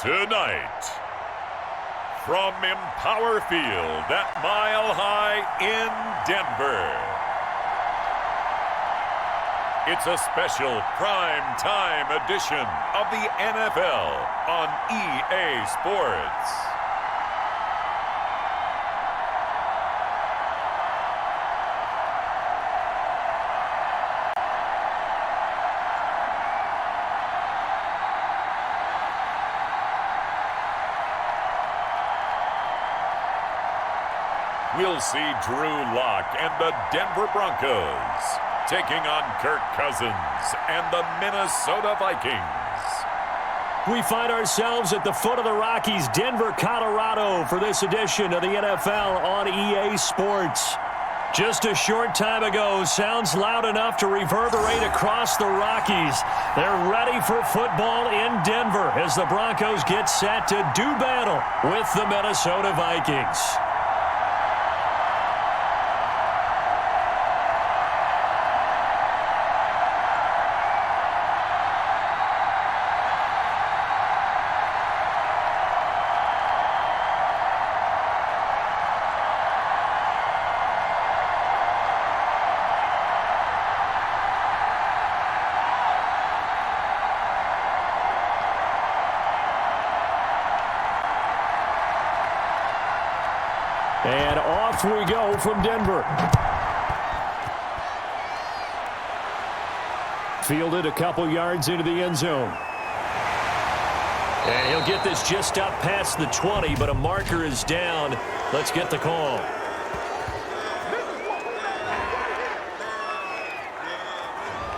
Tonight, from Empower Field at Mile High in Denver, it's a special prime time edition of the NFL on EA Sports. We'll see Drew Lock and the Denver Broncos taking on Kirk Cousins and the Minnesota Vikings. We find ourselves at the foot of the Rockies, Denver, Colorado, for this edition of the NFL on EA Sports. Just a short time ago, sounds loud enough to reverberate across the Rockies. They're ready for football in Denver as the Broncos get set to do battle with the Minnesota Vikings. And off we go from Denver. Fielded a couple yards into the end zone. And he'll get this just up past the 20, but a marker is down. Let's get the call.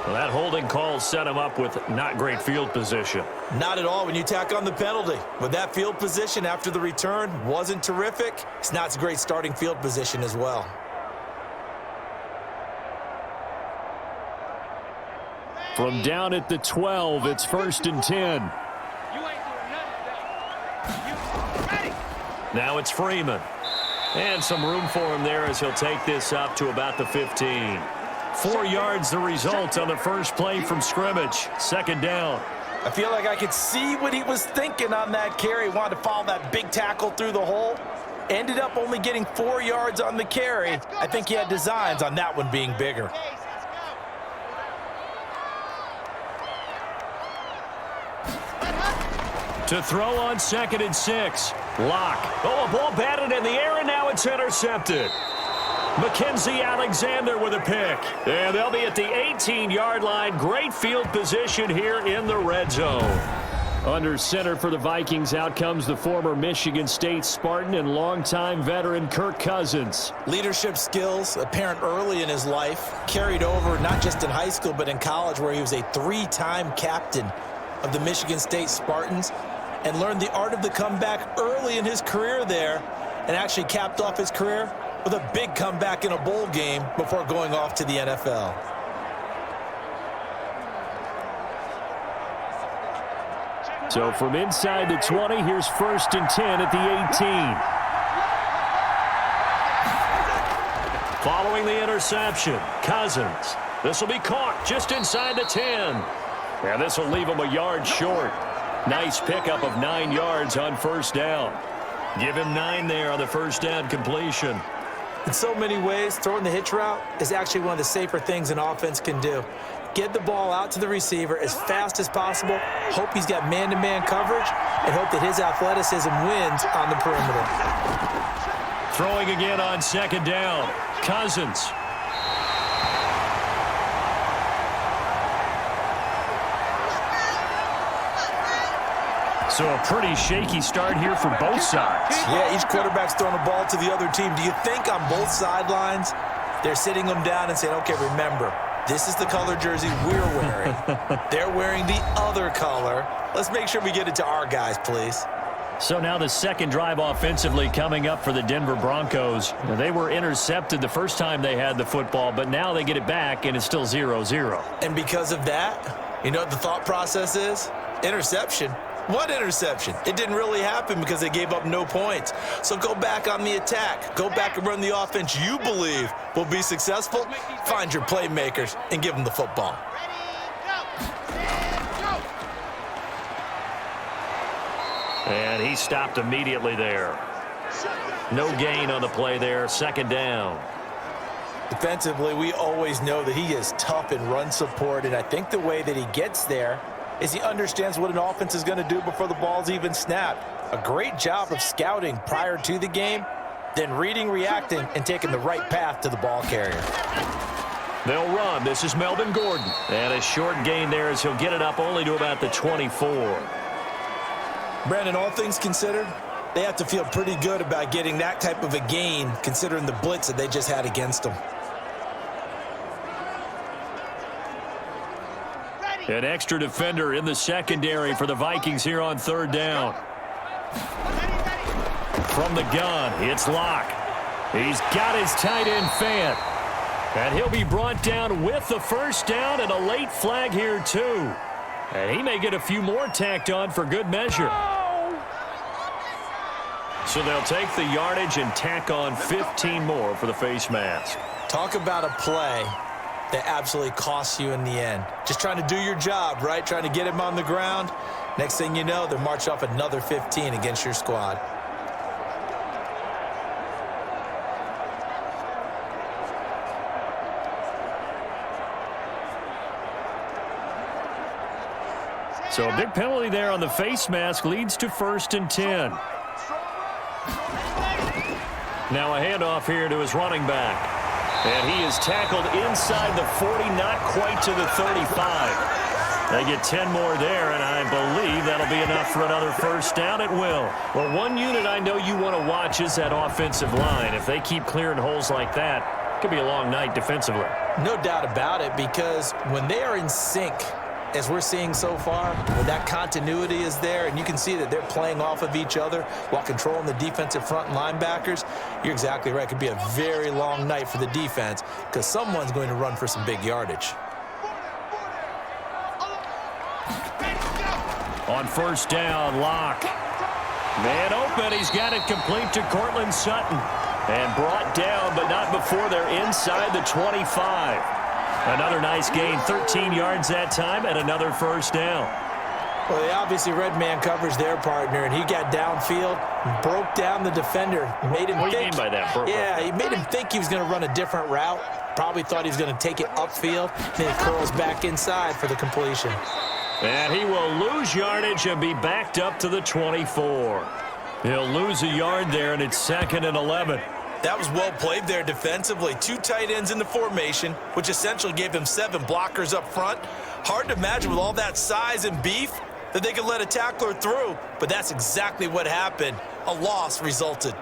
Well, that holding call set him up with not great field position. Not at all when you tack on the penalty. But that field position after the return wasn't terrific. It's not a great starting field position as well. From down at the 12, it's 1st and 10. Now it's Freeman. And some room for him there as he'll take this up to about the 15. 4 yards the result on the first play from scrimmage. 2nd down. I feel like I could see what he was thinking on that carry. Wanted to follow that big tackle through the hole. Ended up only getting 4 yards on the carry. I think he had designs on that one being bigger. To throw on 2nd and 6. Lock. Oh, a ball batted in the air, and now it's intercepted. Mackenzie Alexander with a pick. And they'll be at the 18-yard line. Great field position here in the red zone. Under center for the Vikings, out comes the former Michigan State Spartan and longtime veteran Kirk Cousins. Leadership skills apparent early in his life. Carried over not just in high school but in college, where he was a 3-time captain of the Michigan State Spartans and learned the art of the comeback early in his career there, and actually capped off his career with a big comeback in a bowl game before going off to the NFL. So from inside the 20, here's 1st and 10 at the 18. Following the interception, Cousins. This will be caught just inside the 10. And this will leave him a yard short. Nice pickup of 9 yards on 1st down. Give him 9 there on the 1st down completion. In so many ways, throwing the hitch route is actually one of the safer things an offense can do. Get the ball out to the receiver as fast as possible, hope he's got man-to-man coverage, and hope that his athleticism wins on the perimeter. Throwing again on 2nd down. Cousins. So a pretty shaky start here for both sides. Yeah, each quarterback's throwing a ball to the other team. Do you think on both sidelines they're sitting them down and saying, okay, remember, this is the color jersey we're wearing. They're wearing the other color. Let's make sure we get it to our guys, please. So now the second drive offensively coming up for the Denver Broncos. Now, they were intercepted the first time they had the football, but now they get it back, and it's still 0-0. And because of that, you know what the thought process is? Interception. What interception? It didn't really happen because they gave up no points. So go back on the attack. Go back and run the offense you believe will be successful. Find your playmakers and give them the football. And he stopped immediately there. No gain on the play there. Second down. Defensively, we always know that he is tough in run support, and I think the way that he gets there is he understands what an offense is going to do before the ball's even snapped. A great job of scouting prior to the game, then reading, reacting, and taking the right path to the ball carrier. They'll run. This is Melvin Gordon. And a short gain there as he'll get it up only to about the 24. Brandon, all things considered, they have to feel pretty good about getting that type of a gain considering the blitz that they just had against them. An extra defender in the secondary for the Vikings here on third down. From the gun, it's Locke. He's got his tight end fan. And he'll be brought down with the first down and a late flag here too. And he may get a few more tacked on for good measure. So they'll take the yardage and tack on 15 more for the face mask. Talk about a play that absolutely costs you in the end. Just trying to do your job, right? Trying to get him on the ground. Next thing you know, they're marching off another 15 against your squad. So a big penalty there on the face mask leads to 1st and 10. Now a handoff here to his running back. And he is tackled inside the 40, not quite to the 35. They get 10 more there, and I believe that'll be enough for another first down. It will. Well, one unit I know you want to watch is that offensive line. If they keep clearing holes like that, it could be a long night defensively. No doubt about it, because when they are in sync, as we're seeing so far, when that continuity is there and you can see that they're playing off of each other while controlling the defensive front linebackers, you're exactly right. It could be a very long night for the defense because someone's going to run for some big yardage. On first down, Locke. Man open. He's got it complete to Cortland Sutton. And brought down, but not before they're inside the 25. Another nice gain, 13 yards that time, and another first down. Well, they obviously red man coverage their partner, and he got downfield, broke down the defender, made him think. What do you mean by that, Burko? Yeah, he made him think he was going to run a different route. Probably thought he was going to take it upfield. Then he curls back inside for the completion. And he will lose yardage and be backed up to the 24. He'll lose a yard there, and it's 2nd and 11. That was well played there defensively. 2 tight ends in the formation, which essentially gave him 7 blockers up front. Hard to imagine with all that size and beef that they could let a tackler through, but that's exactly what happened. A loss resulted.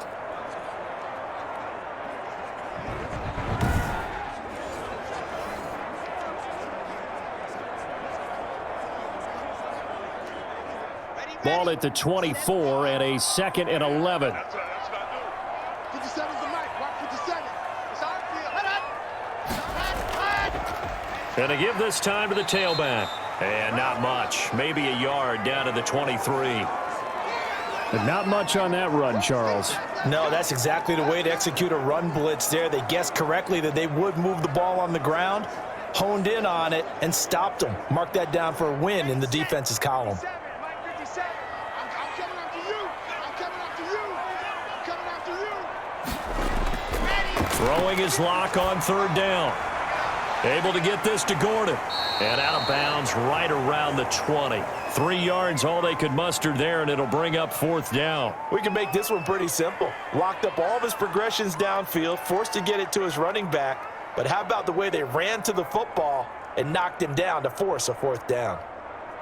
Ball at the 24 and a 2nd and 11. And to give this time to the tailback. And not much. Maybe a yard down to the 23. But not much on that run, Charles. No, that's exactly the way to execute a run blitz there. They guessed correctly that they would move the ball on the ground, honed in on it, and stopped them. Mark that down for a win in the defense's column. Throwing his Locke on third down. Able to get this to Gordon. And out of bounds right around the 20. 3 yards all they could muster there, and it'll bring up 4th down. We can make this one pretty simple. Locked up all of his progressions downfield, forced to get it to his running back. But how about the way they ran to the football and knocked him down to force a 4th down?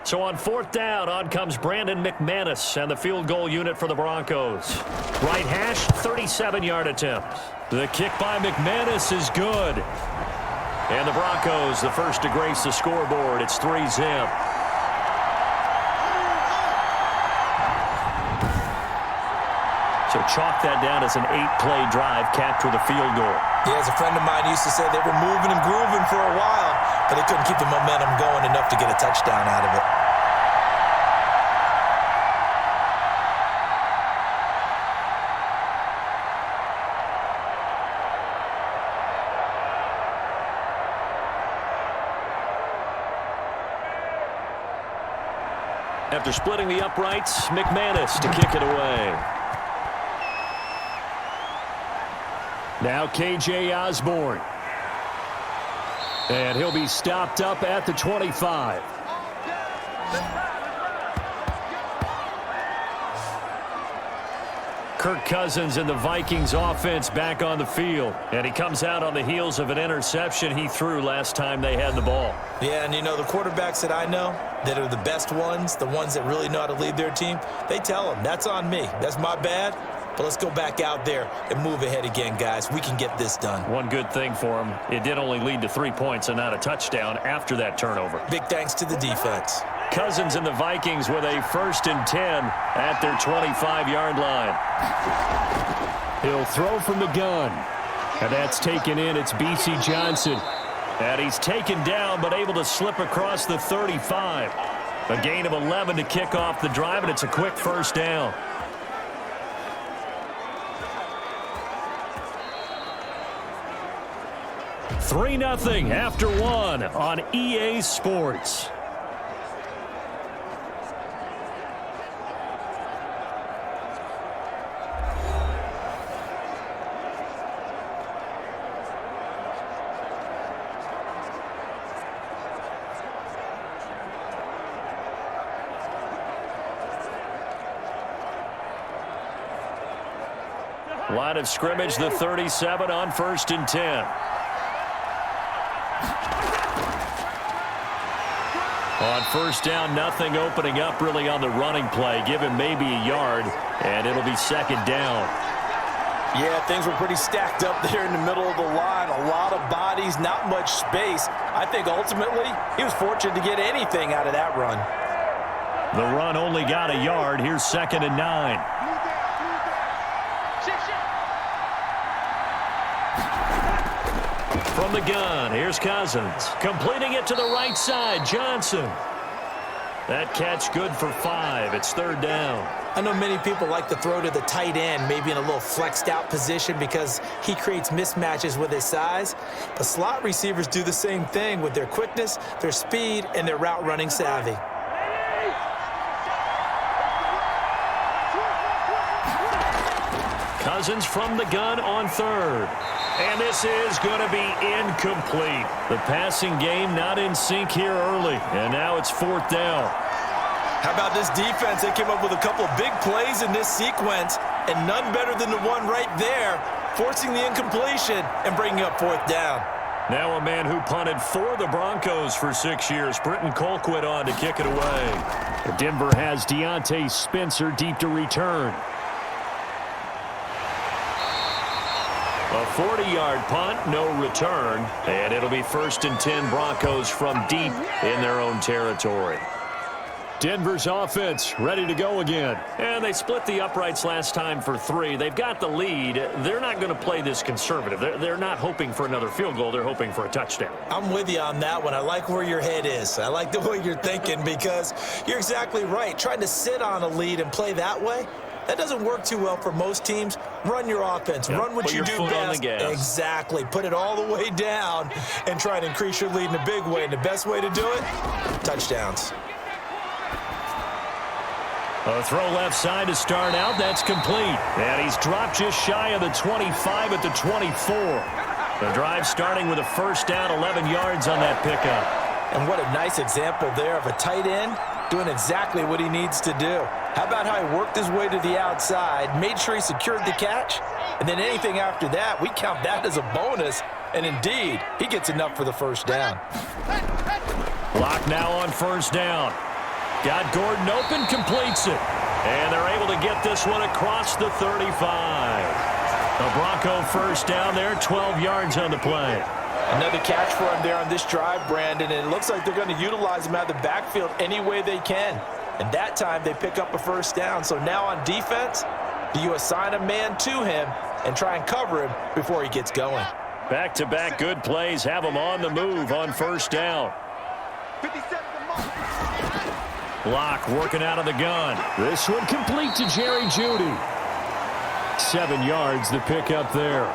So on 4th down, on comes Brandon McManus and the field goal unit for the Broncos. Right hash, 37-yard attempt. The kick by McManus is good. And the Broncos, the first to grace the scoreboard. It's 3-zip. So chalk that down as an 8-play drive capped with a field goal. Yeah, as a friend of mine used to say, they were moving and grooving for a while, but they couldn't keep the momentum going enough to get a touchdown out of it. After splitting the uprights, McManus to kick it away. Now KJ Osborne. And he'll be stopped up at the 25. Kirk Cousins and the Vikings offense back on the field. And he comes out on the heels of an interception he threw last time they had the ball. Yeah, and you know, the quarterbacks that I know that are the best ones, the ones that really know how to lead their team, they tell them, that's on me. That's my bad. But let's go back out there and move ahead again, guys. We can get this done. One good thing for him, it did only lead to 3 points and not a touchdown after that turnover. Big thanks to the defense. Cousins and the Vikings with a 1st and 10 at their 25-yard line. He'll throw from the gun. And that's taken in. It's B.C. Johnson. And he's taken down but able to slip across the 35. A gain of 11 to kick off the drive, and it's a quick 1st down. Three 3-0 after 1 on EA Sports. Line of scrimmage, the 37 on 1st and 10. On 1st down, nothing opening up really on the running play. Give him maybe a yard, and it'll be 2nd down. Yeah, things were pretty stacked up there in the middle of the line. A lot of bodies, not much space. I think ultimately he was fortunate to get anything out of that run. The run only got a yard. Here's 2nd and 9. From the gun, here's Cousins. Completing it to the right side, Johnson. That catch good for 5. It's 3rd down. I know many people like to throw to the tight end, maybe in a little flexed out position because he creates mismatches with his size. But slot receivers do the same thing with their quickness, their speed, and their route running savvy. Cousins from the gun on 3rd. And this is going to be incomplete. The passing game not in sync here early. And now it's 4th down. How about this defense? They came up with a couple of big plays in this sequence, and none better than the one right there, forcing the incompletion and bringing up 4th down. Now a man who punted for the Broncos for 6 years, Britton Colquitt on to kick it away. Denver has Deontay Spencer deep to return. A 40-yard punt, no return, and it'll be 1st and 10 Broncos from deep in their own territory. Denver's offense ready to go again. And they split the uprights last time for 3. They've got the lead. They're not going to play this conservative. They're not hoping for another field goal. They're hoping for a touchdown. I'm with you on that one. I like where your head is. I like the way you're thinking because you're exactly right. Trying to sit on a lead and play that way, that doesn't work too well for most teams. Run your offense. Yep. Run what Put you your do foot best. on the gas. Exactly. Put it all the way down and try and increase your lead in a big way. And the best way to do it, touchdowns. A throw left side to start out. That's complete. And he's dropped just shy of the 25 at the 24. The drive starting with a 1st down, 11 yards on that pickup. And what a nice example there of a tight end doing exactly what he needs to do. How about how he worked his way to the outside, made sure he secured the catch, and then anything after that, we count that as a bonus. And indeed, he gets enough for the 1st down. Clock now on 1st down. Got Gordon open, completes it. And they're able to get this one across the 35. A Bronco 1st down there, 12 yards on the play. Another catch for him there on this drive, Brandon, and it looks like they're going to utilize him out of the backfield any way they can. And that time they pick up a 1st down. So now on defense, do you assign a man to him and try and cover him before he gets going? Back-to-back good plays have him on the move on 1st down. Block working out of the gun. This one complete to Jerry Jeudy. 7 yards the pickup there.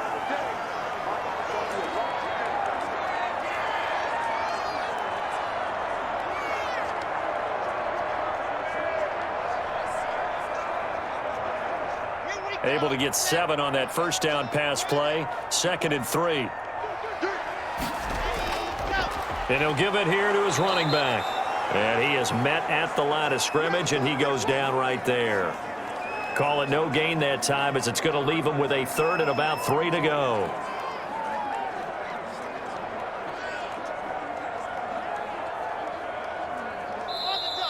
Able to get 7 on that first down pass play. 2nd and 3. And he'll give it here to his running back. And he is met at the line of scrimmage, and he goes down right there. Call it no gain that time, as it's going to leave him with a 3rd and about 3 to go.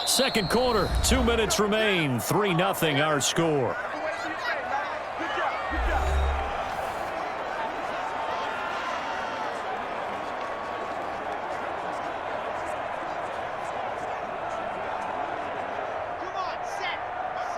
Second quarter, 2 minutes remain. 3-0 our score.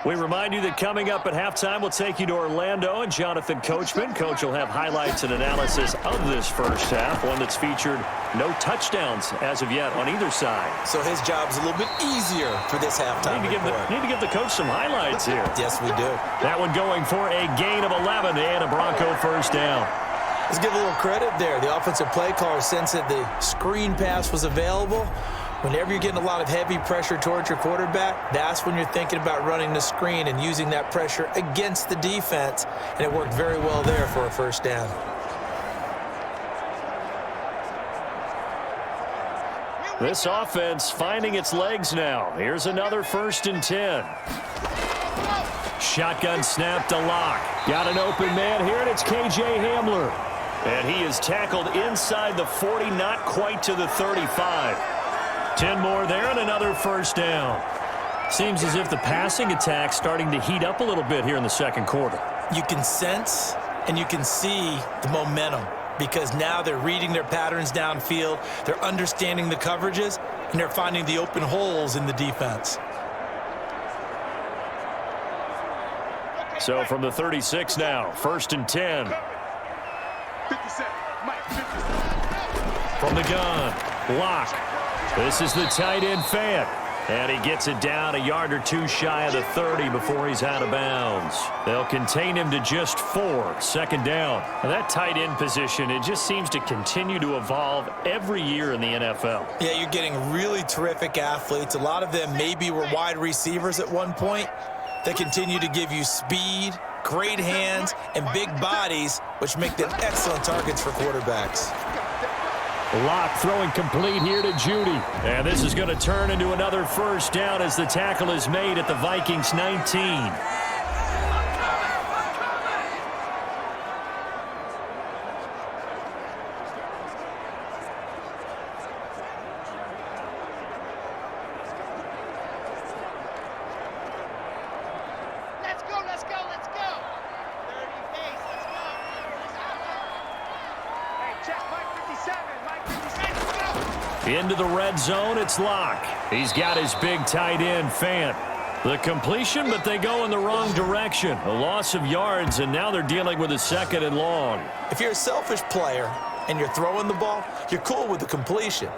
We remind you that coming up at halftime, we'll take you to Orlando and Jonathan Coachman. Coach will have highlights and analysis of this first half, one that's featured no touchdowns as of yet on either side. So his job's a little bit easier for this halftime Need to give the coach some highlights here. Yes, we do. That one going for a gain of 11 and a Bronco first down. Let's give a little credit there. The offensive play caller sensed that the screen pass was available. Whenever you're getting a lot of heavy pressure towards your quarterback, that's when you're thinking about running the screen and using that pressure against the defense. And it worked very well there for a first down. This offense finding its legs now. Here's another 1st and 10. Shotgun snap to Locke. Got an open man here, and it's K.J. Hamler. And he is tackled inside the 40, not quite to the 35. 10 more there and another first down. Seems as if the passing attack's starting to heat up a little bit here in the second quarter. You can sense and you can see the momentum because now they're reading their patterns downfield, they're understanding the coverages, and they're finding the open holes in the defense. So from the 36 now, 1st and 10. From the gun, Locke. This is the tight end Fant. And he gets it down a yard or 2 shy of the 30 before he's out of bounds. They'll contain him to just 4. 2nd down. And that tight end position, it just seems to continue to evolve every year in the NFL. Yeah, you're getting really terrific athletes. A lot of them maybe were wide receivers at one point. They continue to give you speed, great hands, and big bodies, which make them excellent targets for quarterbacks. Locke throwing complete here to Judy. And this is going to turn into another first down as the tackle is made at the Vikings 19. Into the red zone, it's Locke. He's got his big tight end, Fant. The completion, but they go in the wrong direction. A loss of yards, and now they're dealing with a 2nd and long. If you're a selfish player and you're throwing the ball, you're cool with the completion.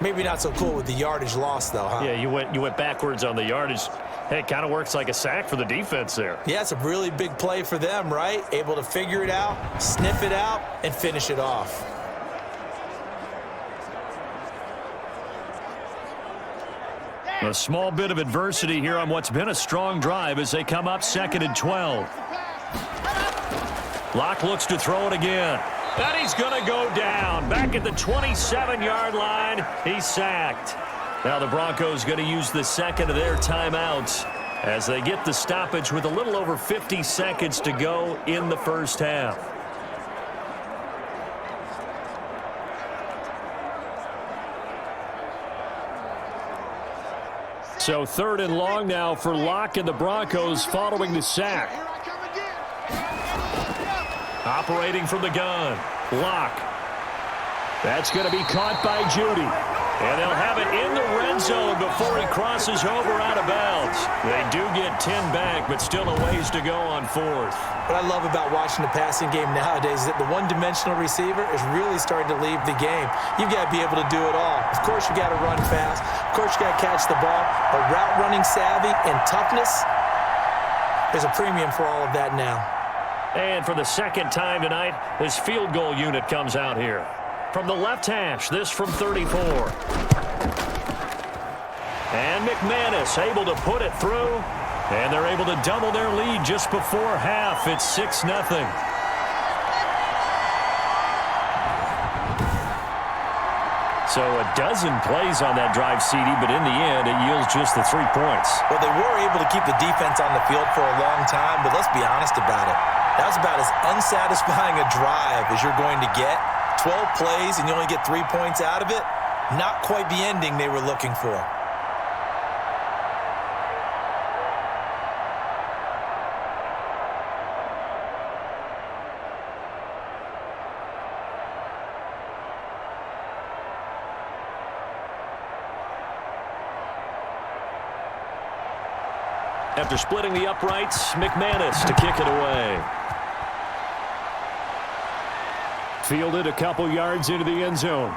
Maybe not so cool with the yardage loss, though, huh? Yeah, you went backwards on the yardage. Hey, it kind of works like a sack for the defense there. Yeah, it's a really big play for them, right? Able to figure it out, sniff it out, and finish it off. A small bit of adversity here on what's been a strong drive as they come up 2nd and 12. Locke looks to throw it again. And he's going to go down. Back at the 27-yard line, he's sacked. Now the Broncos going to use the 2nd of their timeouts as they get the stoppage with a little over 50 seconds to go in the first half. So 3rd and long now for Locke and the Broncos following the sack. Operating from the gun, Locke. That's going to be caught by Judy. And they'll have it in the red zone before he crosses over out of bounds. They do get 10 back, but still a ways to go on 4th. What I love about watching the passing game nowadays is that the one-dimensional receiver is really starting to leave the game. You've got to be able to do it all. Of course, you got to run fast. Of course, you got to catch the ball. But route running savvy and toughness, there's a premium for all of that now. And for the 2nd time tonight, this field goal unit comes out here. From the left hash, this from 34. And McManus able to put it through. And they're able to double their lead just before half. It's 6-0. So a dozen plays on that drive, CD, but in the end, it yields just the 3 points. Well, they were able to keep the defense on the field for a long time, but let's be honest about it. That was about as unsatisfying a drive as you're going to get. 12 plays and you only get 3 points out of it. Not quite the ending they were looking for. After splitting the uprights, McManus to kick it away. Fielded a couple yards into the end zone.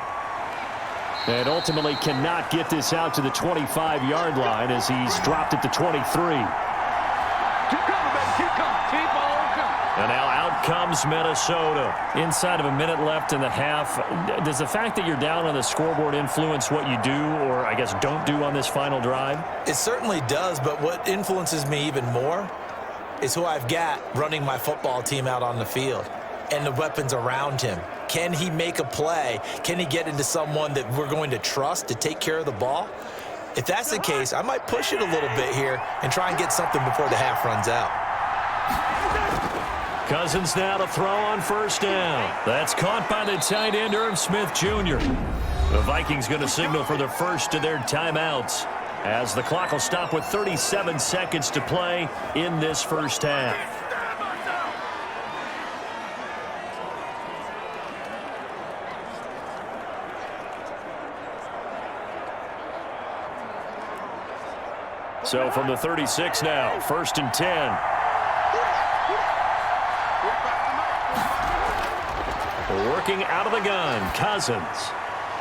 And ultimately cannot get this out to the 25-yard line as he's dropped it to 23. Keep coming, baby. Keep coming. Keep on coming. And now out comes Minnesota. Inside of a minute left in the half. Does the fact that you're down on the scoreboard influence what you do, or I guess don't do on this final drive? It certainly does, but what influences me even more is who I've got running my football team out on the field and the weapons around him. Can he make a play? Can he get into someone that we're going to trust to take care of the ball? If that's the case, I might push it a little bit here and try and get something before the half runs out. Cousins now to throw on first down. That's caught by the tight end, Irv Smith Jr. The Vikings going to signal for the first of their timeouts as the clock will stop with 37 seconds to play in this first half. So from the 36 now, 1st and 10. Working out of the gun, Cousins.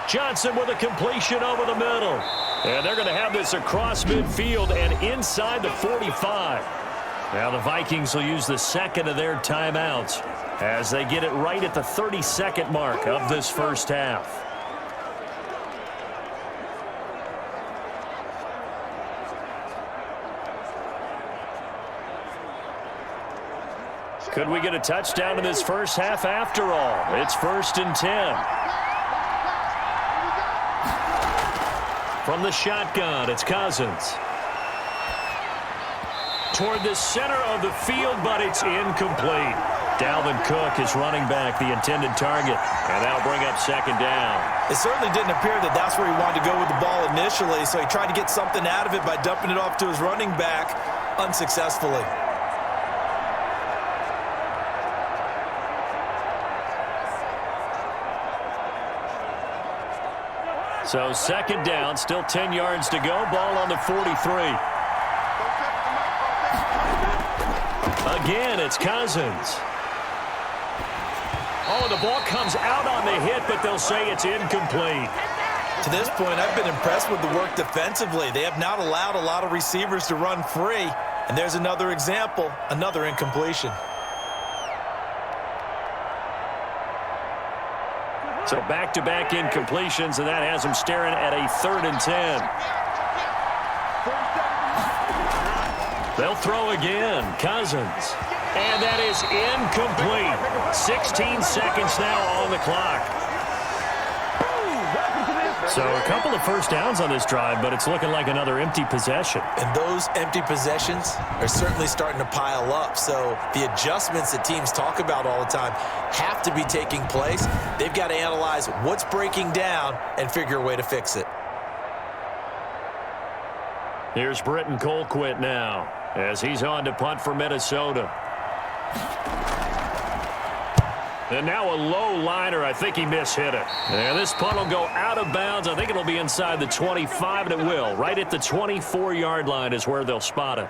Johnson with a completion over the middle. And they're going to have this across midfield and inside the 45. Now the Vikings will use the second of their timeouts as they get it right at the 32nd mark of this first half. Could we get a touchdown in this first half after all? It's 1st and 10. From the shotgun, it's Cousins. Toward the center of the field, but it's incomplete. Dalvin Cook is running back, the intended target, and that'll bring up 2nd down. It certainly didn't appear that that's where he wanted to go with the ball initially, so he tried to get something out of it by dumping it off to his running back unsuccessfully. So 2nd down, still 10 yards to go. Ball on the 43. Again, it's Cousins. Oh, the ball comes out on the hit, but they'll say it's incomplete. To this point, I've been impressed with the work defensively. They have not allowed a lot of receivers to run free. And there's another example, another incompletion. So back-to-back incompletions, and that has them staring at a 3rd and 10. They'll throw again. Cousins. And that is incomplete. 16 seconds now on the clock. So a couple of first downs on this drive, but it's looking like another empty possession. And those empty possessions are certainly starting to pile up. So the adjustments that teams talk about all the time have to be taking place. They've got to analyze what's breaking down and figure a way to fix it. Here's Britton Colquitt now as he's on to punt for Minnesota. And now a low liner. I think he mishit it. And this punt will go out of bounds. I think it'll be inside the 25, and it will. Right at the 24-yard line is where they'll spot it.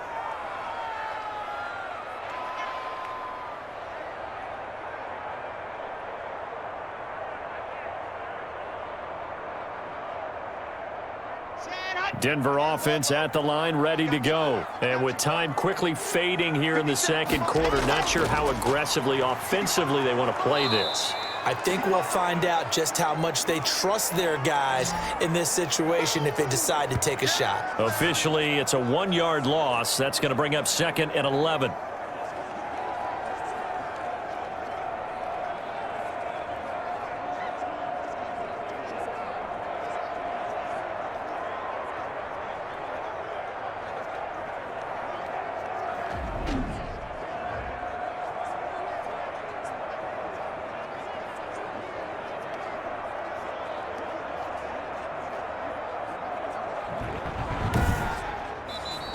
Denver offense at the line, ready to go. And with time quickly fading here in the second quarter, not sure how aggressively, offensively they want to play this. I think we'll find out just how much they trust their guys in this situation if they decide to take a shot. Officially, it's a 1-yard loss. That's going to bring up 2nd and 11.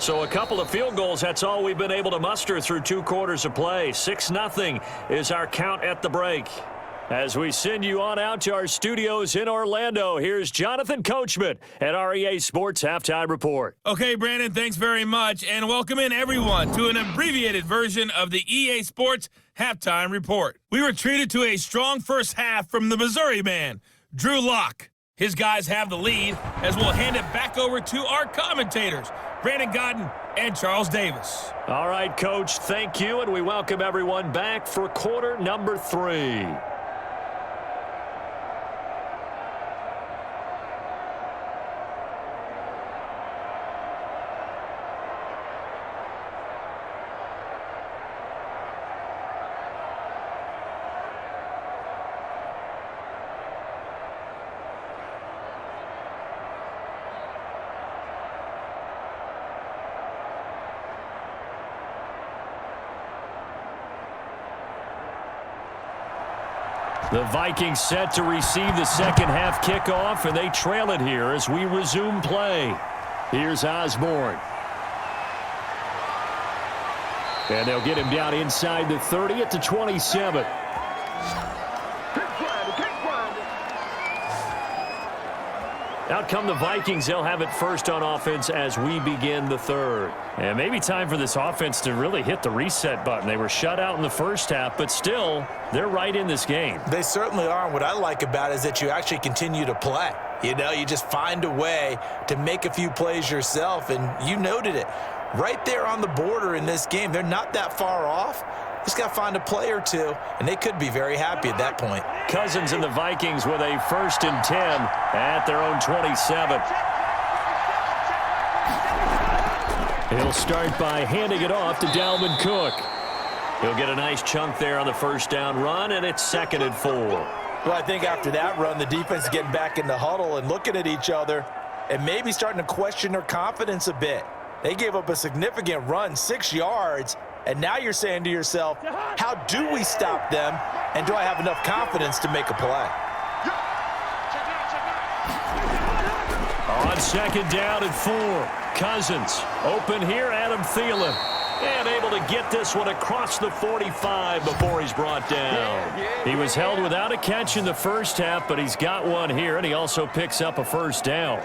So a couple of field goals, that's all we've been able to muster through 2 quarters of play. 6-0 is our count at the break. As we send you on out to our studios in Orlando, here's Jonathan Coachman at REA Sports Halftime Report. Okay, Brandon, thanks very much, and welcome in everyone to an abbreviated version of the EA Sports Halftime Report. We were treated to a strong first half from the Missouri man, Drew Lock. His guys have the lead as we'll hand it back over to our commentators, Brandon Godden and Charles Davis. All right, Coach, thank you, and we welcome everyone back for quarter number 3. The Vikings set to receive the second half kickoff, and they trail it here as we resume play. Here's Osborne. And they'll get him down inside the 30 at the 27. Out come the Vikings. They'll have it first on offense as we begin the third. And maybe time for this offense to really hit the reset button. They were shut out in the first half, but still, they're right in this game. They certainly are. And what I like about it is that you actually continue to play. You know, you just find a way to make a few plays yourself, and you noted it. Right there on the border in this game, they're not that far off. Just got to find a play or two, and they could be very happy at that point. Cousins and the Vikings with a 1st and 10 at their own 27. He'll start by handing it off to Dalvin Cook. He'll get a nice chunk there on the first down run, and it's 2nd and 4. Well, I think after that run, the defense is getting back in the huddle and looking at each other and maybe starting to question their confidence a bit. They gave up a significant run, 6 yards, and now you're saying to yourself, how do we stop them, and do I have enough confidence to make a play? On 2nd down and 4, Cousins open here, Adam Thielen. And able to get this one across the 45 before he's brought down. He was held without a catch in the first half, but he's got one here, and he also picks up a 1st down.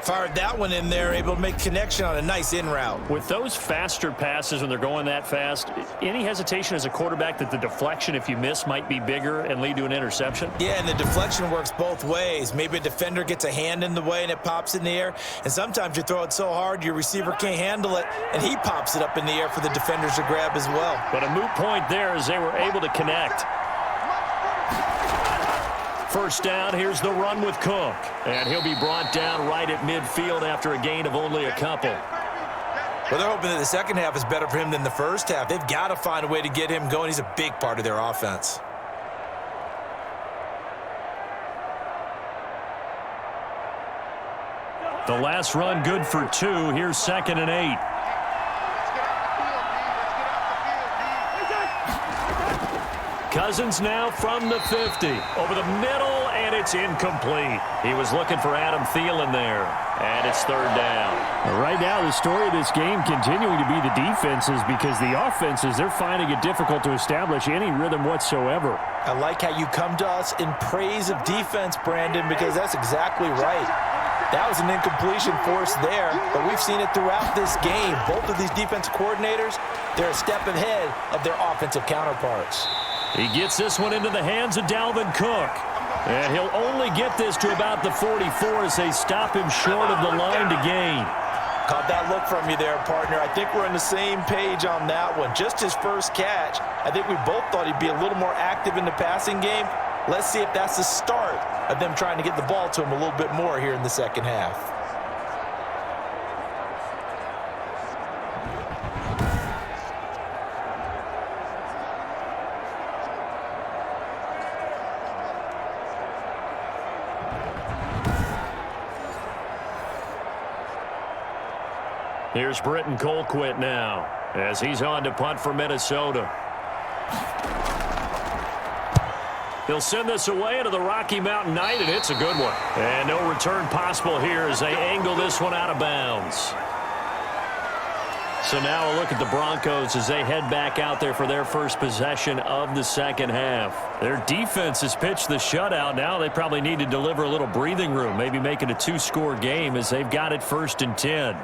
Fired that one in there, able to make connection on a nice in route. With those faster passes when they're going that fast, any hesitation as a quarterback that the deflection, if you miss, might be bigger and lead to an interception? Yeah, and the deflection works both ways. Maybe a defender gets a hand in the way and it pops in the air, and sometimes you throw it so hard your receiver can't handle it, and he pops it up in the air for the defenders to grab as well. But a moot point there as they were able to connect. 1st down, here's the run with Cook. And he'll be brought down right at midfield after a gain of only a couple. Well, they're hoping that the second half is better for him than the first half. They've got to find a way to get him going. He's a big part of their offense. The last run good for 2. Here's 2nd and 8. Cousins now from the 50. Over the middle, and it's incomplete. He was looking for Adam Thielen there, and it's 3rd down. Right now, the story of this game continuing to be the defenses, because the offenses, they're finding it difficult to establish any rhythm whatsoever. I like how you come to us in praise of defense, Brandon, because that's exactly right. That was an incompletion forced there, but we've seen it throughout this game. Both of these defensive coordinators, they're a step ahead of their offensive counterparts. He gets this one into the hands of Dalvin Cook. And he'll only get this to about the 44 as they stop him short of the line to gain. Caught that look from you there, partner. I think we're on the same page on that one. Just his first catch. I think we both thought he'd be a little more active in the passing game. Let's see if that's the start of them trying to get the ball to him a little bit more here in the second half. Here's Britton Colquitt now as he's on to punt for Minnesota. He'll send this away into the Rocky Mountain Night, and it's a good one. And no return possible here as they angle this one out of bounds. So now a look at the Broncos as they head back out there for their first possession of the second half. Their defense has pitched the shutout. Now they probably need to deliver a little breathing room, maybe make it a two-score game as they've got it 1st and 10.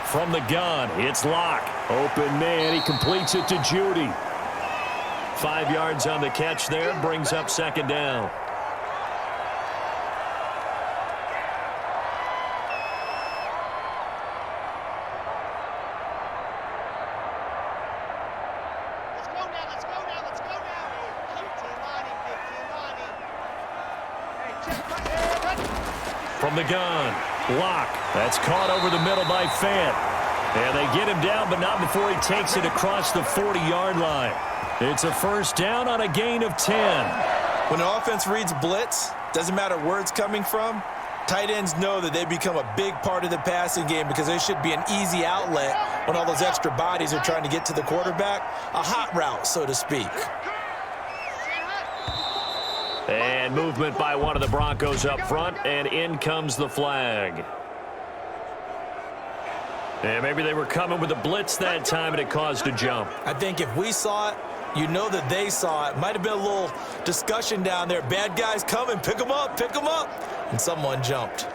From the gun, it's Locke. Open man, he completes it to Judy. 5 yards on the catch there, brings up second down. From the gun, Locke. That's caught over the middle by Fant. And they get him down, but not before he takes it across the 40-yard line. It's a first down on a gain of 10. When the offense reads blitz, doesn't matter where it's coming from, tight ends know that they become a big part of the passing game because there should be an easy outlet when all those extra bodies are trying to get to the quarterback. A hot route, so to speak. And movement by one of the Broncos up front, and in comes the flag. And maybe they were coming with a blitz that time, and it caused a jump. I think if we saw it, you know that they saw it. Might have been a little discussion down there. Bad guys coming, pick them up, pick them up. And someone jumped.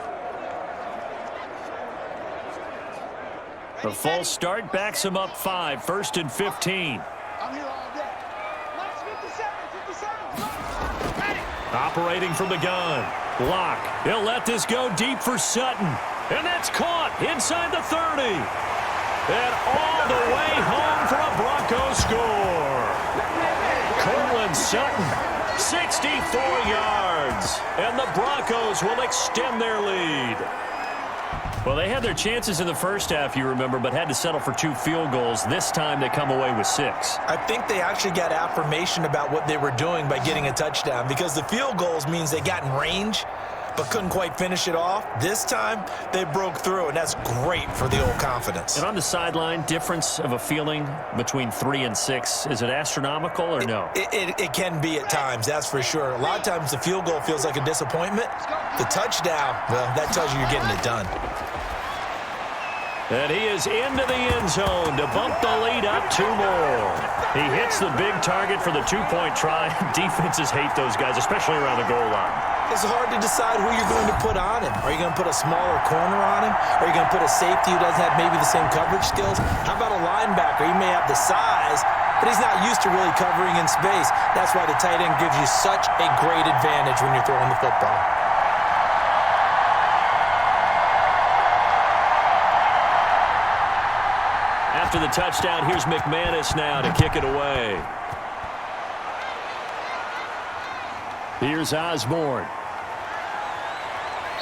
The false start backs him up 5, 1st and 15. I'm here all day. Last 57. Operating from the gun. Locke. He'll let this go deep for Sutton. And that's caught inside the 30. And all the way home for a Bronco score. Cortland Sutton, 64 yards. And the Broncos will extend their lead. Well, they had their chances in the first half, you remember, but had to settle for 2 field goals. This time they come away with 6. I think they actually got affirmation about what they were doing by getting a touchdown because the field goals means they got in range but couldn't quite finish it off. This time, they broke through, and that's great for the old confidence. And on the sideline, difference of a feeling between 3 and 6, is it astronomical or no? It can be at times, that's for sure. A lot of times the field goal feels like a disappointment. The touchdown, well, that tells you you're getting it done. And he is into the end zone to bump the lead up 2 more. He hits the big target for the 2-point try. Defenses hate those guys, especially around the goal line. It's hard to decide who you're going to put on him. Are you going to put a smaller corner on him? Are you going to put a safety who doesn't have maybe the same coverage skills? How about a linebacker? He may have the size, but he's not used to really covering in space. That's why the tight end gives you such a great advantage when you're throwing the football. After the touchdown, here's McManus now to kick it away. Here's Osborne.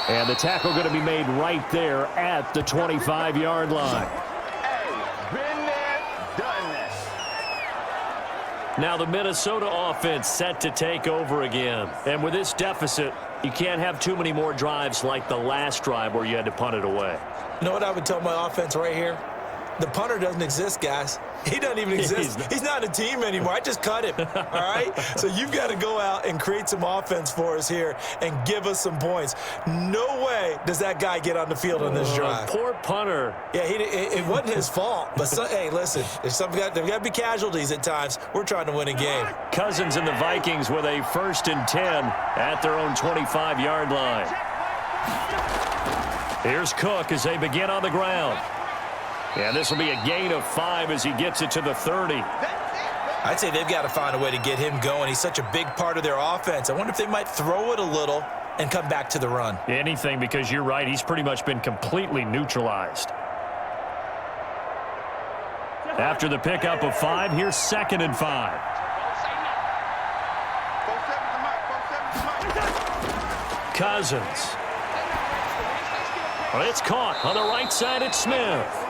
And the tackle going to be made right there at the 25-yard line. Hey, been there, done that. Now the Minnesota offense set to take over again. And with this deficit, you can't have too many more drives like the last drive where you had to punt it away. You know what I would tell my offense right here? The punter doesn't exist, guys. He doesn't even exist. He's not a team anymore. I just cut him, all right? So you've got to go out and create some offense for us here and give us some points. No way does that guy get on the field on this drive. Poor punter. Yeah, it wasn't his fault. But, hey, listen, there's got to be casualties at times. We're trying to win a game. Cousins and the Vikings with a 1st and 10 at their own 25-yard line. Here's Cook as they begin on the ground. And this will be a gain of 5 as he gets it to the 30. I'd say they've got to find a way to get him going. He's such a big part of their offense. I wonder if they might throw it a little and come back to the run. Anything, because you're right. He's pretty much been completely neutralized. After the pickup of 5, here's 2nd and 5. Cousins. Well, it's caught on the right side. It's Smith.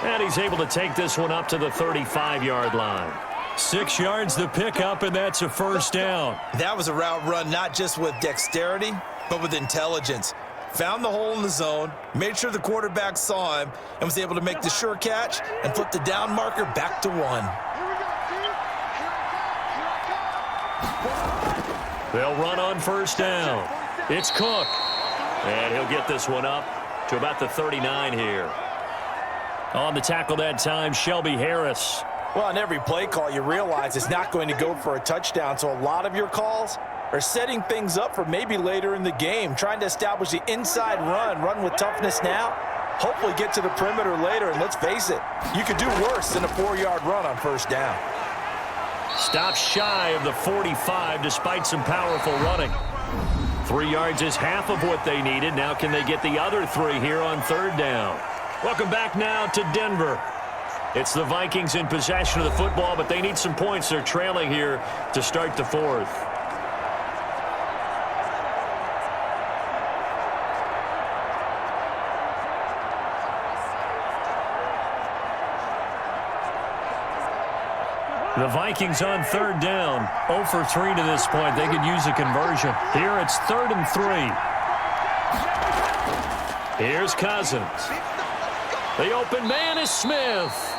And he's able to take this one up to the 35-yard line. 6 yards the pickup, and that's a 1st down. That was a route run not just with dexterity, but with intelligence. Found the hole in the zone, made sure the quarterback saw him, and was able to make the sure catch and put the down marker back to 1. They'll run on 1st down. It's Cook. And he'll get this one up to about the 39 here. On the tackle that time, Shelby Harris. Well, on every play call, you realize it's not going to go for a touchdown, so a lot of your calls are setting things up for maybe later in the game, trying to establish the inside run with toughness now, hopefully get to the perimeter later, and let's face it, you could do worse than a 4-yard run on 1st down. Stops shy of the 45 despite some powerful running. 3 yards is half of what they needed. Now can they get the other 3 here on 3rd down? Welcome back now to Denver. It's the Vikings in possession of the football, but they need some points. They're trailing here to start the 4th. The Vikings on 3rd down. 0 for 3 to this point. They could use a conversion. Here it's 3rd and 3. Here's Cousins. The open man is Smith.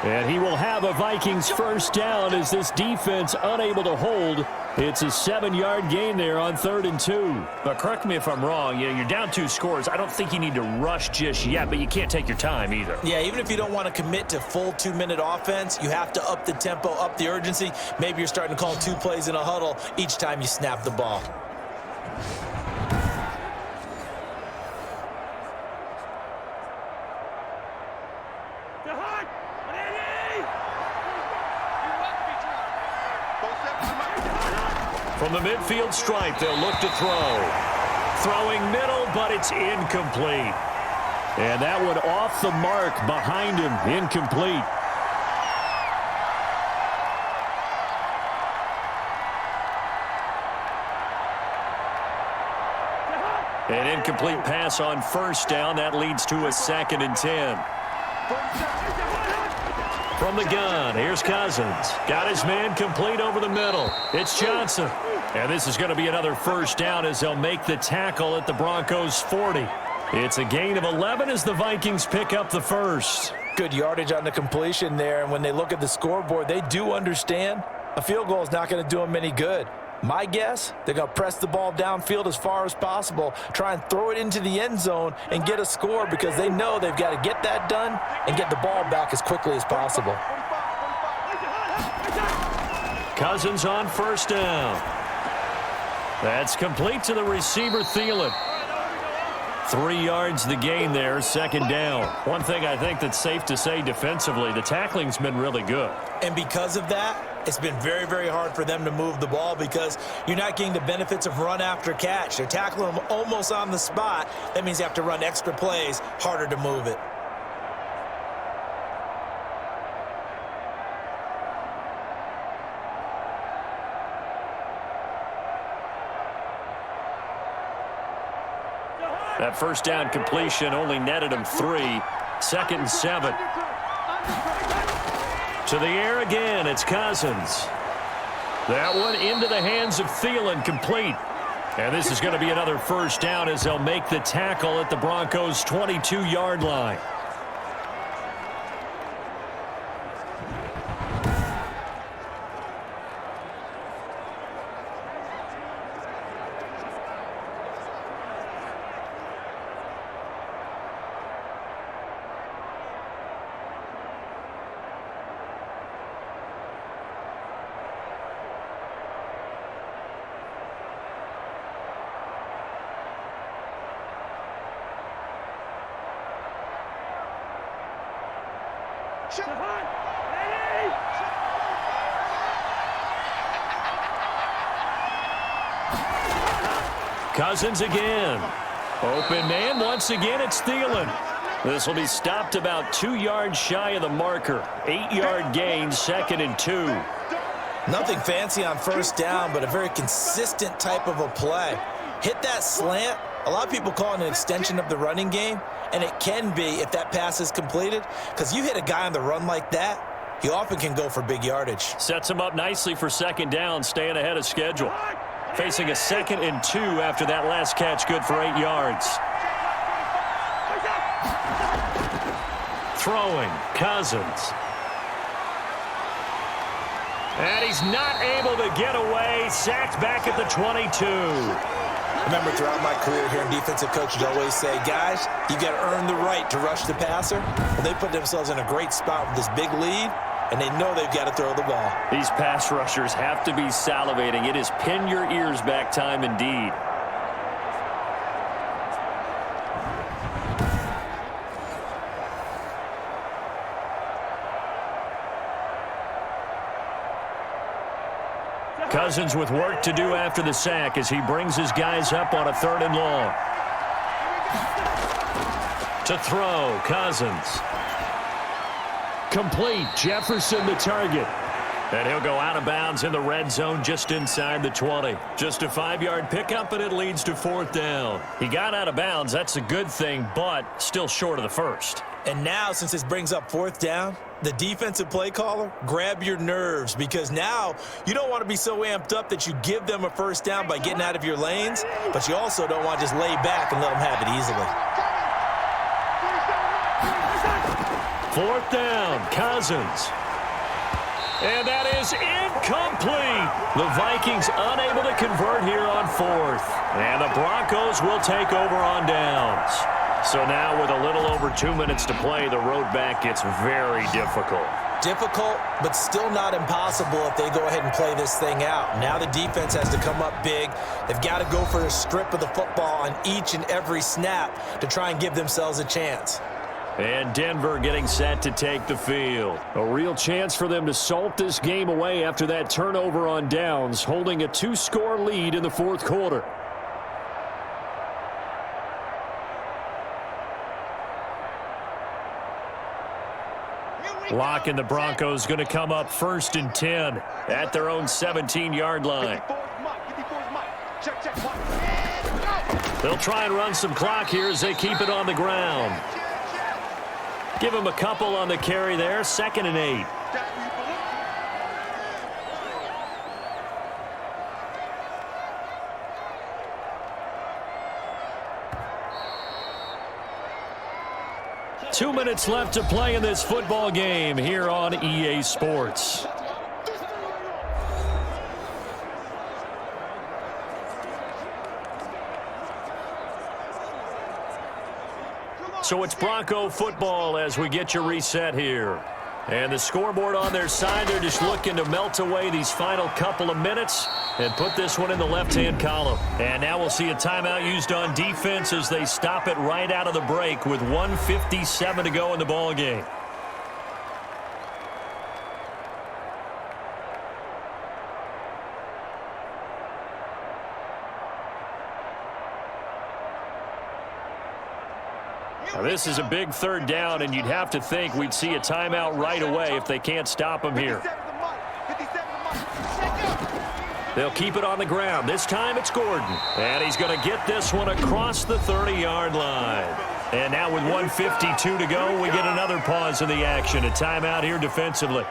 And he will have a Vikings 1st down as this defense unable to hold. It's a 7-yard gain there on 3rd and 2. But correct me if I'm wrong. You're down 2 scores. I don't think you need to rush just yet, but you can't take your time either. Yeah, even if you don't want to commit to full 2-minute offense, you have to up the tempo, up the urgency. Maybe you're starting to call 2 plays in a huddle each time you snap the ball. From the midfield stripe, they'll look to throw. Throwing middle, but it's incomplete. And that one off the mark behind him, incomplete. An incomplete pass on 1st down. That leads to a 2nd and 10. From the gun, here's Cousins. Got his man complete over the middle. It's Johnson. And this is going to be another 1st down as they'll make the tackle at the Broncos' 40. It's a gain of 11 as the Vikings pick up the 1st. Good yardage on the completion there, and when they look at the scoreboard, they do understand a field goal is not going to do them any good. My guess, they're going to press the ball downfield as far as possible, try and throw it into the end zone and get a score because they know they've got to get that done and get the ball back as quickly as possible. Cousins on 1st down. That's complete to the receiver, Thielen. 3 yards the gain there, 2nd down. One thing I think that's safe to say defensively, the tackling's been really good. And because of that, it's been very, very hard for them to move the ball because you're not getting the benefits of run after catch. They're tackling them almost on the spot. That means you have to run extra plays, harder to move it. That 1st down completion only netted him 3. 2nd and 7. To the air again, it's Cousins. That one into the hands of Thielen, complete. And this is going to be another 1st down as they'll make the tackle at the Broncos' 22-yard line. Cousins again. Open man. Once again, it's Thielen. This will be stopped about 2 yards shy of the marker. 8-yard gain, 2nd and 2. Nothing fancy on first down, but a very consistent type of a play. Hit that slant. A lot of people call it an extension of the running game, and it can be if that pass is completed, because you hit a guy on the run like that, he often can go for big yardage. Sets him up nicely for 2nd down, staying ahead of schedule. Facing a 2nd and 2 after that last catch, good for 8 yards. Throwing, Cousins. And he's not able to get away. Sacked back at the 22. Remember, throughout my career here, defensive coaches always say, guys, you got to earn the right to rush the passer. Well, they put themselves in a great spot with this big lead, and they know they've got to throw the ball. These pass rushers have to be salivating. It is pin your ears back time indeed. Cousins with work to do after the sack as he brings his guys up on a 3rd and long. To throw, Cousins. Complete, Jefferson the target. And he'll go out of bounds in the red zone just inside the 20. Just a 5-yard pickup, and it leads to 4th down. He got out of bounds. That's a good thing, but still short of the first. And now, since this brings up 4th down, the defensive play caller, grab your nerves, because now you don't want to be so amped up that you give them a 1st down by getting out of your lanes, but you also don't want to just lay back and let them have it easily. 4th down, Cousins. And that is incomplete. The Vikings unable to convert here on 4th. And the Broncos will take over on downs. So now with a little over 2 minutes to play, the road back gets very difficult. Difficult, but still not impossible if they go ahead and play this thing out. Now the defense has to come up big. They've got to go for a strip of the football on each and every snap to try and give themselves a chance. And Denver getting set to take the field. A real chance for them to salt this game away after that turnover on downs, holding a 2-score lead in the 4th quarter. Locke and the Broncos going to come up 1st and 10 at their own 17-yard line. They'll try and run some clock here as they keep it on the ground. Give him a couple on the carry there. 2nd and 8. Two minutes left to play in this football game here on EA Sports. So it's Bronco football as we get your reset here. And the scoreboard on their side, they're just looking to melt away these final couple of minutes and put this one in the left-hand column. And now we'll see a timeout used on defense as they stop it right out of the break with 1:57 to go in the ball game. Now, this is a big 3rd down, and you'd have to think we'd see a timeout right away if they can't stop him here. They'll keep it on the ground. This time it's Gordon. And he's going to get this one across the 30-yard line. And now with 1:52 to go, we get another pause in the action. A timeout here defensively.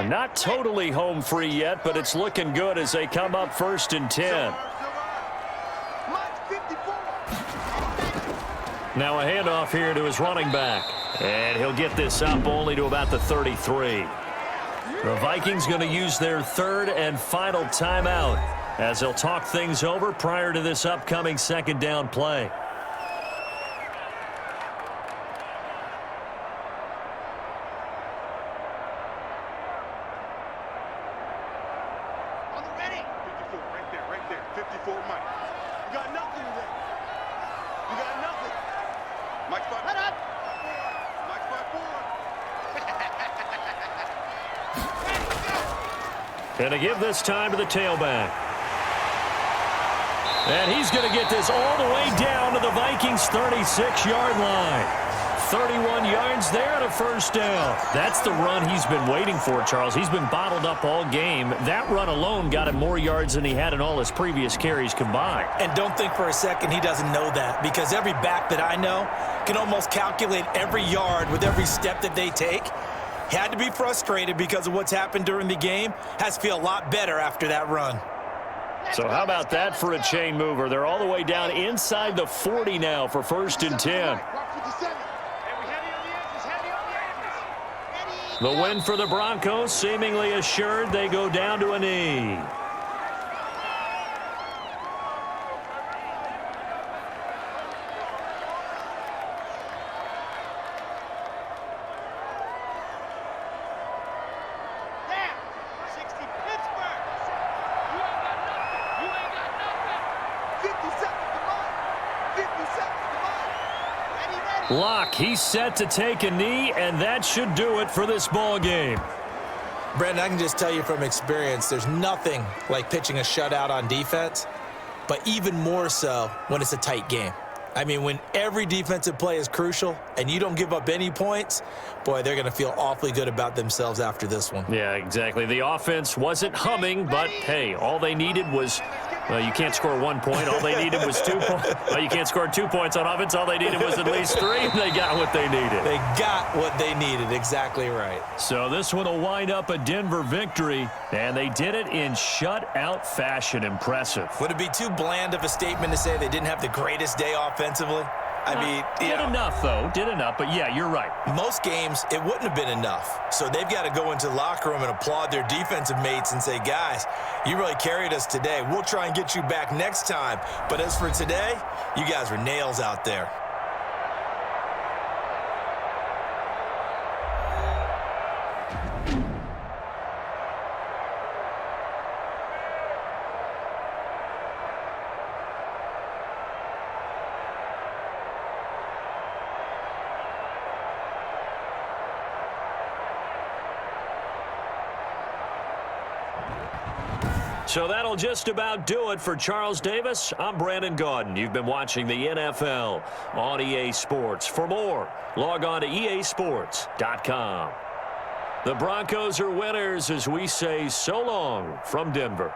Not totally home free yet, but it's looking good as they come up 1st and 10. Now a handoff here to his running back. And he'll get this up only to about the 33. The Vikings going to use their 3rd and final timeout as they'll talk things over prior to this upcoming 2nd down play. man, 54 Mike. You got nothing today. You got nothing. Mike's by four. Mike's by four. And to give this time to the tailback. And he's going to get this all the way down to the Vikings' 36-yard line. 31 yards there and a first down. That's the run he's been waiting for, Charles. He's been bottled up all game. That run alone got him more yards than he had in all his previous carries combined. And don't think for a second he doesn't know that, because every back that I know can almost calculate every yard with every step that they take. Had to be frustrated because of what's happened during the game. Has to feel a lot better after that run. So how about that for a chain mover? They're all the way down inside the 40 now for 1st and 10. The win for the Broncos seemingly assured. They go down to a knee. Locke, he's set to take a knee, and that should do it for this ball game. Brandon, I can just tell you from experience, there's nothing like pitching a shutout on defense, but even more so when it's a tight game. I mean, when every defensive play is crucial and you don't give up any points, boy, they're going to feel awfully good about themselves after this one. Yeah, exactly. The offense wasn't humming, but, hey, all they needed was, well, you can't score 1 point. All they needed was 2 points. Well, you can't score 2 points on offense. All they needed was at least 3, and they got what they needed. They got what they needed. Exactly right. So this one will wind up a Denver victory, and they did it in shutout fashion. Impressive. Would it be too bland of a statement to say they didn't have the greatest day offensively? I mean, did enough, though. Did enough, but, yeah, you're right. Most games, it wouldn't have been enough. So they've got to go into the locker room and applaud their defensive mates and say, guys, you really carried us today. We'll try and get you back next time. But as for today, you guys were nails out there. So that'll just about do it for Charles Davis. I'm Brandon Gaudin. You've been watching the NFL on EA Sports. For more, log on to easports.com. The Broncos are winners as we say so long from Denver.